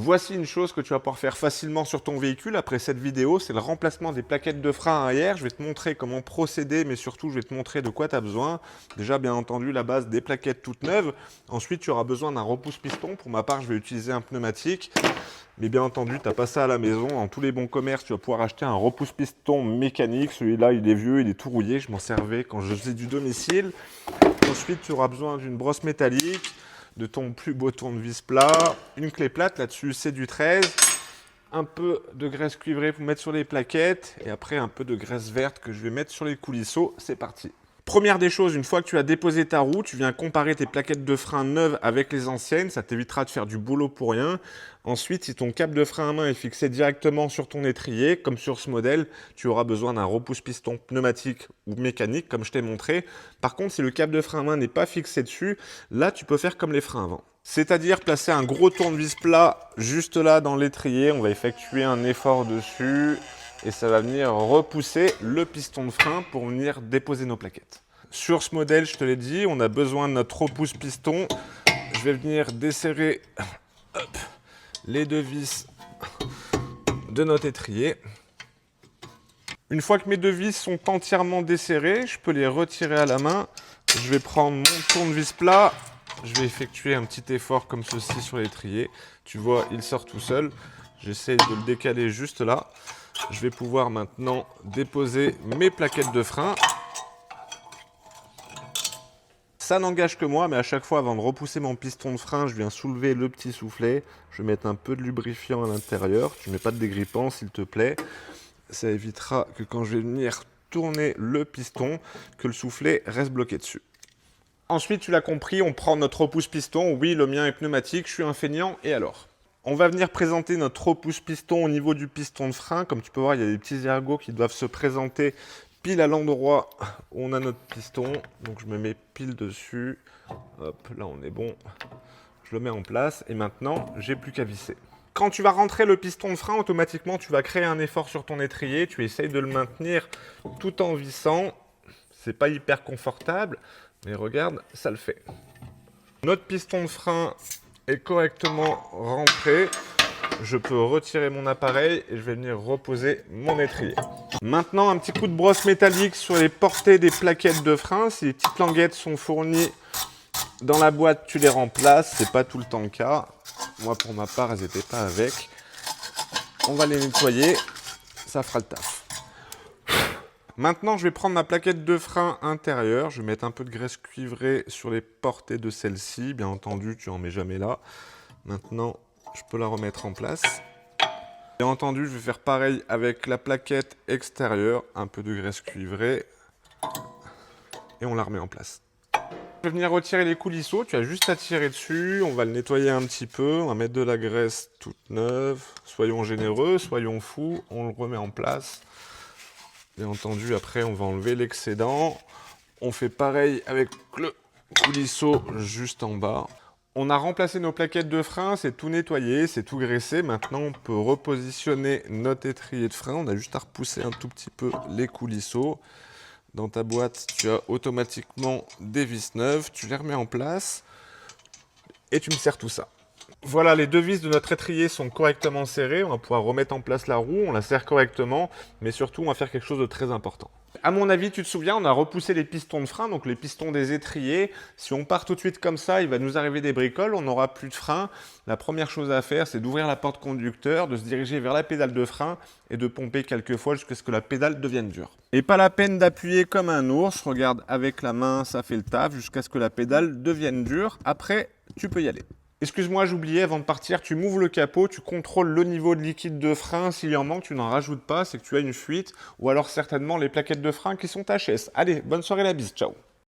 Voici une chose que tu vas pouvoir faire facilement sur ton véhicule après cette vidéo, c'est le remplacement des plaquettes de frein arrière. Je vais te montrer comment procéder, mais surtout je vais te montrer de quoi tu as besoin. Déjà, bien entendu, la base des plaquettes toutes neuves. Ensuite, tu auras besoin d'un repousse-piston. Pour ma part, je vais utiliser un pneumatique. Mais bien entendu, tu n'as pas ça à la maison. Dans tous les bons commerces, tu vas pouvoir acheter un repousse-piston mécanique. Celui-là, il est vieux, il est tout rouillé. Je m'en servais quand je faisais du domicile. Ensuite, tu auras besoin d'une brosse métallique, de ton plus beau tournevis plat, une clé plate, là-dessus c'est du 13, un peu de graisse cuivrée pour mettre sur les plaquettes et après un peu de graisse verte que je vais mettre sur les coulisseaux. C'est parti. Première des choses, une fois que tu as déposé ta roue, tu viens comparer tes plaquettes de frein neuves avec les anciennes. Ça t'évitera de faire du boulot pour rien. Ensuite, si ton câble de frein à main est fixé directement sur ton étrier, comme sur ce modèle, tu auras besoin d'un repousse-piston pneumatique ou mécanique, comme je t'ai montré. Par contre, si le câble de frein à main n'est pas fixé dessus, là, tu peux faire comme les freins avant. C'est-à-dire placer un gros tournevis plat juste là dans l'étrier. On va effectuer un effort dessus. Et ça va venir repousser le piston de frein pour venir déposer nos plaquettes. Sur ce modèle, je te l'ai dit, on a besoin de notre repousse-piston. Je vais venir desserrer les deux vis de notre étrier. Une fois que mes deux vis sont entièrement desserrées, je peux les retirer à la main. Je vais prendre mon tournevis plat. Je vais effectuer un petit effort comme ceci sur l'étrier. Tu vois, il sort tout seul. J'essaie de le décaler juste là. Je vais pouvoir maintenant déposer mes plaquettes de frein. Ça n'engage que moi, mais à chaque fois, avant de repousser mon piston de frein, je viens soulever le petit soufflet. Je vais mettre un peu de lubrifiant à l'intérieur. Tu ne mets pas de dégrippant, s'il te plaît. Ça évitera que quand je vais venir tourner le piston, que le soufflet reste bloqué dessus. Ensuite, tu l'as compris, on prend notre repousse-piston. Oui, le mien est pneumatique, je suis un feignant. Et alors ? On va venir présenter notre repousse-piston au niveau du piston de frein. Comme tu peux voir, il y a des petits ergots qui doivent se présenter pile à l'endroit où on a notre piston. Donc je me mets pile dessus. Hop, là on est bon. Je le mets en place et maintenant, j'ai plus qu'à visser. Quand tu vas rentrer le piston de frein, automatiquement, tu vas créer un effort sur ton étrier. Tu essayes de le maintenir tout en vissant. C'est pas hyper confortable, mais regarde, ça le fait. Notre piston de frein est correctement rentré. Je peux retirer mon appareil et je vais venir reposer mon étrier. Maintenant, un petit coup de brosse métallique sur les portées des plaquettes de frein. Si les petites languettes sont fournies dans la boîte, tu les remplaces. C'est pas tout le temps le cas. Moi, pour ma part, elles n'étaient pas avec. On va les nettoyer. Ça fera le taf. Maintenant, je vais prendre ma plaquette de frein intérieure. Je vais mettre un peu de graisse cuivrée sur les portées de celle-ci. Bien entendu, tu n'en mets jamais là. Maintenant, je peux la remettre en place. Bien entendu, je vais faire pareil avec la plaquette extérieure. Un peu de graisse cuivrée. Et on la remet en place. Je vais venir retirer les coulisseaux. Tu as juste à tirer dessus. On va le nettoyer un petit peu. On va mettre de la graisse toute neuve. Soyons généreux, soyons fous. On le remet en place. Bien entendu, après, on va enlever l'excédent. On fait pareil avec le coulisseau juste en bas. On a remplacé nos plaquettes de frein, c'est tout nettoyé, c'est tout graissé. Maintenant, on peut repositionner notre étrier de frein. On a juste à repousser un tout petit peu les coulisseaux. Dans ta boîte, tu as automatiquement des vis neuves. Tu les remets en place et tu me serres tout ça. Voilà, les deux vis de notre étrier sont correctement serrées. On va pouvoir remettre en place la roue, on la serre correctement, mais surtout, on va faire quelque chose de très important. À mon avis, tu te souviens, on a repoussé les pistons de frein, donc les pistons des étriers. Si on part tout de suite comme ça, il va nous arriver des bricoles, on n'aura plus de frein. La première chose à faire, c'est d'ouvrir la porte conducteur, de se diriger vers la pédale de frein et de pomper quelques fois jusqu'à ce que la pédale devienne dure. Et pas la peine d'appuyer comme un ours. Regarde, avec la main, ça fait le taf jusqu'à ce que la pédale devienne dure. Après, tu peux y aller. Excuse-moi, j'oubliais, avant de partir, tu m'ouvres le capot, tu contrôles le niveau de liquide de frein. S'il y en manque, tu n'en rajoutes pas, c'est que tu as une fuite. Ou alors certainement les plaquettes de frein qui sont HS. Allez, bonne soirée, la bise, ciao.